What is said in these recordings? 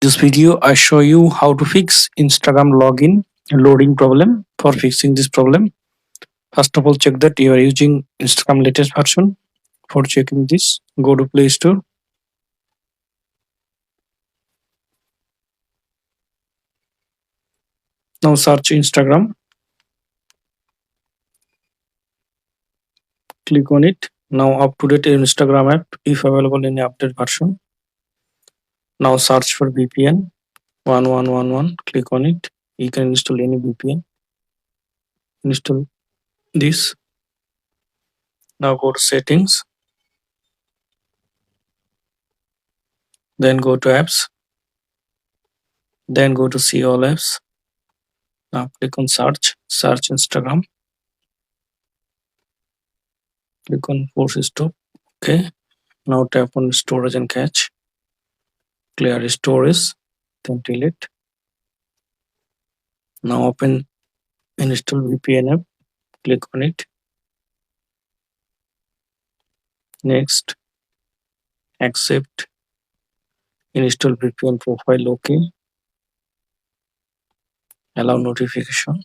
This video I show you how to fix Instagram login loading problem. For fixing this problem, first of all check that you are using Instagram latest version. For checking this, go to Play Store. Now search Instagram, click on it. Now up to date Instagram app if available in update version. Now search for VPN 1111, click on it. You can install any VPN. Install this. Now go to settings, then go to apps, then go to see all apps. Now click on search Instagram, click on force stop. Okay, now tap on storage and cache, clear storage, then delete. Now open install VPN app, click on it. Next, accept, install VPN profile, okay, allow notification.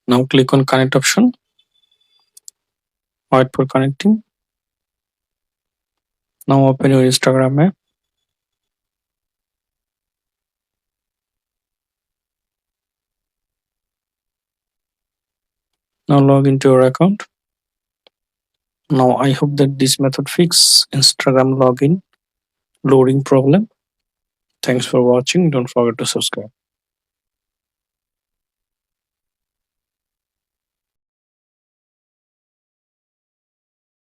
Now click on connect option, wait for connecting. Now open your Instagram app. Now log into your account. Now I hope that this method fix Instagram login loading problem. Thanks for watching. Don't forget to subscribe.